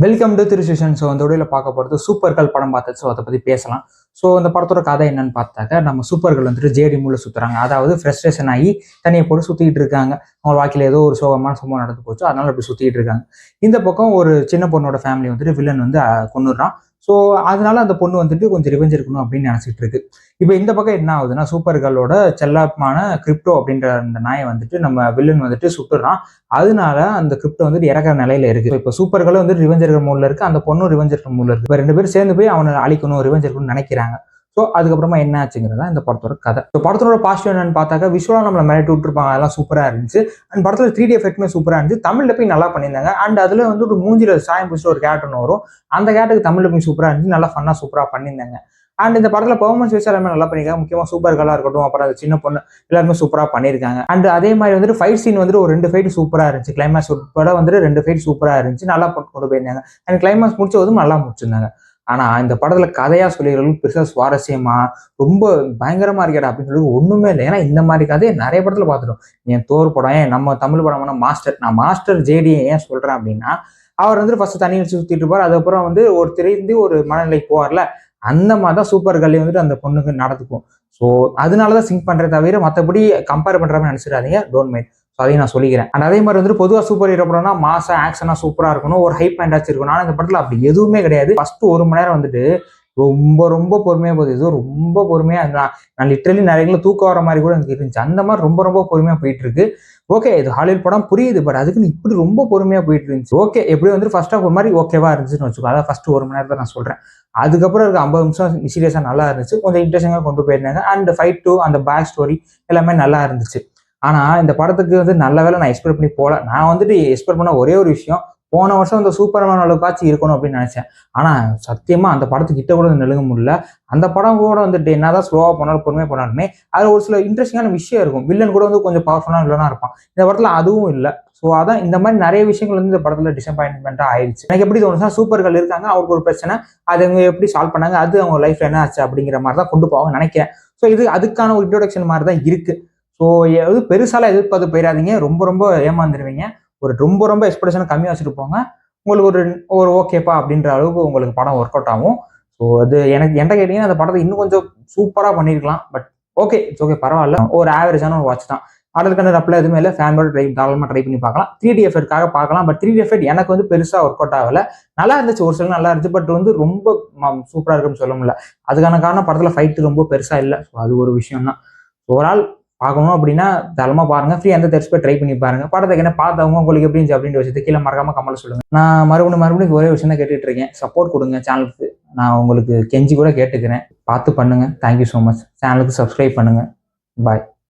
Welcome to திருசுஷன். So அந்த வீடியோவில் பார்க்க போகிறது சூப்பர்கள் படம் பார்த்து. ஸோ அதை பற்றி பேசலாம். ஸோ அந்த படத்தோட கதை என்னன்னு பார்த்தாக்க, நம்ம சூப்பர்கள் வந்துட்டு ஜேடி மூல சுற்றுறாங்க. அதாவது ஃப்ரஸ்ட்ரேஷன் ஆகி தனியை போட்டு சுற்றிட்டு இருக்காங்க. அவங்க வாழ்க்கையில் ஏதோ ஒரு சோகமான சம்பவம் நடந்து போச்சு, அதனால அப்படி சுற்றிட்டு இருக்காங்க. இந்த பக்கம் ஒரு சின்ன பொண்ணோட ஃபேமிலி வந்துட்டு வில்லன் வந்து கொண்டுடுறான். ஸோ அதனால அந்த பொண்ணு வந்துட்டு கொஞ்சம் ரிவெஞ்ச் இருக்கணும் அப்படின்னு நினச்சிட்டு இருக்கு. இப்போ இந்த பக்கம் என்ன ஆகுதுன்னா, சூப்பர்களோட செல்லமான கிரிப்டோ அப்படின்ற அந்த நாயை வந்துட்டு நம்ம வில்லன் வந்துட்டு சுட்டுறான். அதனால அந்த கிரிப்டோ வந்துட்டு இறக்குற நிலையில இருக்கு. இப்போ சூப்பர்களும் வந்து ரிவெஞ்சர் மூட்ல இருக்கு, அந்த பொண்ணும் ரிவெஞ்சர் மூட்ல இருக்கு. இப்போ 2 பேரும் சேர்ந்து போய் அவனை அழிக்கணும், ரிவெஞ்ச் இருக்கணும்னு நினைக்கிறாங்க. ஸோ அதுக்கப்புறமா என்ன ஆச்சுங்கிறதா இந்த படத்தோட கதை. ஸோ படத்தோட பாசிட்டிவ் என்னன்னு பார்த்தாக்கா, விஷுவலா நம்மளை மிரட்டி விட்டுருப்பாங்க, அதெல்லாம் சூப்பரா இருந்துச்சு. அண்ட் படத்துல 3D எஃபெக்ட்மே சூப்பரா இருந்துச்சு. தமிழ்ல போய் நல்லா பண்ணியிருந்தாங்க. அண்ட் அதுல வந்து ஒரு மூஞ்சில சாயம் பிடிச்ச ஒரு கேரக்டர் வரும், அந்த கேரக்டருக்கு தமிழ்ல போய் சூப்பரா இருந்துச்சு, நல்லா ஃபன்னா சூப்பரா பண்ணியிருந்தாங்க. அண்ட் இந்த படத்துல பெர்ஃபார்மன்ஸ் வைஸ் எல்லாமே நல்லா பண்ணியிருக்காங்க. முக்கியமா சூப்பர்களா இருக்கட்டும், அப்புறம் அந்த சின்ன பொண்ணு எல்லாருமே சூப்பரா பண்ணியிருக்காங்க. அண்ட் அதே மாதிரி வந்துட்டு ஃபைட் சீன் வந்துட்டு ஒரு 2 ஃபைட் சூப்பரா இருந்துச்சு. கிளைமேக்ஸ் உட்பட வந்துட்டு 2 ஃபைட் சூப்பரா இருந்துச்சு, நல்லா கொண்டு போயிருந்தாங்க. அண்ட் கிளைமேக்ஸ் முடிச்சதும் நல்லா முடிச்சிருந்தாங்க. ஆனா இந்த படத்துல கதையா சொல்லிடுறவங்களுக்கு பெருசா சுவாரஸ்யமா ரொம்ப பயங்கரமா இருக்கா அப்படின்னு சொல்லி ஒண்ணுமே இல்லை. ஏன்னா இந்த மாதிரி கதையை நிறைய படத்துல பார்த்துட்டோம். என் தோர் படம், ஏன் நம்ம தமிழ் படம்னா மாஸ்டர், நான் மாஸ்டர் ஜேடியை ஏன் சொல்றேன் அப்படின்னா, அவர் வந்து ஃபர்ஸ்ட் தண்ணி வச்சு சுத்திட்டு இருப்பார், அதுக்கப்புறம் வந்து ஒரு திரைந்து ஒரு மனநிலைக்கு போவார்ல, அந்த மாதிரி தான் சூப்பர் கல்லி வந்துட்டு அந்த பொண்ணுக்கு நடந்துக்கும். ஸோ அதனாலதான் சிங்க் பண்றதை தவிர மற்றபடி கம்பேர் பண்ற மாதிரி நினைச்சிடாதீங்க, டோன்ட் மைண்ட். அதையும் நான் சொல்லிக்கிறேன். அண்ட் அதே மாதிரி வந்துட்டு பொதுவாக சூப்பர் ஹீரோ படம்னா மாசா ஆக்ஷனா சூப்பரா இருக்கணும், ஒரு ஹைப் பாயிண்டாச்சும் இருக்கணும். ஆனால் இந்த படத்துல அப்படி எதுவுமே கிடையாது. ஃபர்ஸ்ட் 1 மணி நேரம் வந்துட்டு ரொம்ப ரொம்ப பொறுமையா போகுது. ஏதோ ரொம்ப பொறுமையா நான் லிட்டரலி நிறைய தூக்கம் வர மாதிரி கூட எனக்கு இருந்துச்சு. அந்த மாதிரி ரொம்ப ரொம்ப பொறுமையா போயிட்டு இருக்கு. ஓகே, இது ஹாலிவுட் படம் புரியுது, பட் அதுக்குன்னு இப்படி ரொம்ப பொறுமையா போயிட்டு இருந்துச்சு. ஓகே, எப்படி வந்து ஃபர்ஸ்ட் ஆஃப் ஒரு மாதிரி ஓகேவா இருந்துச்சுன்னு வச்சுக்கோ. அதான் ஃபர்ஸ்ட் 1 மணி நேரத்தை நான் சொல்றேன். அதுக்கப்புறம் இருக்க 50 நிமிஷம் சீரியஸா நல்லா இருந்துச்சு, கொஞ்சம் இன்ட்ரெஸ்டிங்கா கொண்டு போயிருந்தாங்க. அண்ட் ஃபைட் 2 அந்த பேக் ஸ்டோரி எல்லாமே நல்லா இருந்துச்சு. ஆனா இந்த படத்துக்கு வந்து நல்ல வேலை நான் எக்ஸ்பெக்ட் பண்ணி போல. நான் வந்துட்டு எக்ஸ்பெக்ட் பண்ண ஒரே ஒரு விஷயம், போன வருஷம் அந்த சூப்பர்மேன் அளவுக்காச்சும் இருக்கணும் அப்படின்னு நினைச்சேன். ஆனா சத்தியமா அந்த படத்துக்கிட்ட கூட நெருங்க முடியல. அந்த படம் கூட வந்துட்டு என்னதான் ஸ்லோவா போனாலும் பொறுமையா போனாலுமே அதுல ஒரு சில இன்ட்ரெஸ்டிங்கான விஷயம் இருக்கும். வில்லன் கூட வந்து கொஞ்சம் பவர்ஃபுல்லான வில்லனா இருப்பான். இந்த படத்துல அதுவும் இல்லை. ஸோ அதான் இந்த மாதிரி நிறைய விஷயங்கள் வந்து இந்த படத்துல டிசப்பாயின்மெண்டா ஆயிடுச்சு. எனக்கு எப்படி தோணுச்சுன்னா, சூப்பர்கள் இருக்காங்க, அவருக்கு ஒரு பிரச்சனை, அதை அவங்க எப்படி சால்வ் பண்ணாங்க, அது அவங்க லைஃப்ல என்ன ஆச்சு அப்படிங்கிற மாதிரி தான் கொண்டு போவாங்க நினைக்கிறேன். ஸோ இது அதுக்கான ஒரு இன்ட்ரோடக்ஷன் மாதிரி தான் இருக்கு. ஸோ எது பெருசாலாம் எதிர்பார்த்து போயிடாதீங்க, ரொம்ப ரொம்ப ஏமாந்துருவீங்க. ஒரு ரொம்ப ரொம்ப எக்ஸ்பெக்டேஷன் கம்மியாக வச்சுட்டு போங்க, உங்களுக்கு ஒரு ஒரு ஓகேப்பா அப்படின்ற அளவுக்கு உங்களுக்கு படம் ஒர்க் அவுட் ஆகும். ஸோ அது எனக்கு என்கிட்ட கேட்டீங்கன்னா, அந்த படத்தை இன்னும் கொஞ்சம் சூப்பராக பண்ணியிருக்கலாம். பட் ஓகே, இட்ஸ் ஓகே, பரவாயில்ல, ஒரு ஆவரேஜான ஒரு வாட்ச் தான். ஆர்டருக்கான ரப்ல எதுவுமே இல்லை, ஃபேமிலியோட தாராளமாக ட்ரை பண்ணி பார்க்கலாம். 3D எஃபெக்ட்காக பார்க்கலாம். பட் 3D எஃபெக்ட் எனக்கு வந்து பெருசாக ஒர்க் அவுட் ஆகல. நல்லா இருந்துச்சு, ஒரு சில நல்லா இருந்துச்சு, பட் வந்து ரொம்ப சூப்பராக இருக்குன்னு சொல்ல முடியல. அதுக்கான காரணம் படத்தில் ஃபைட்டு ரொம்ப பெருசாக இல்லை. ஸோ அது ஒரு விஷயம் தான். ஓவரால் பார்க்கணும் அப்படின்னா தாராளமா பாருங்க. ஃப்ரீ அந்த தெரிச்சு ட்ரை பண்ணி பாருங்க. படத்துக்கு என்ன பார்த்தவங்க உங்களுக்கு எப்படி இருந்துச்சு அப்படின்ற விஷயத்தை கீழே மறக்காம கமெண்ட்ல சொல்லுங்க. நான் மறுபடியும் ஒரே விஷயம் தான் கேட்டுட்டு இருக்கேன், சப்போர்ட் கொடுங்க சேனலுக்கு. நான் உங்களுக்கு கெஞ்சி கூட கேட்டுக்கிறேன், பார்த்து பண்ணுங்க. Thank you so much. சேனலுக்கு சப்ஸ்கிரைப் பண்ணுங்க. பாய்.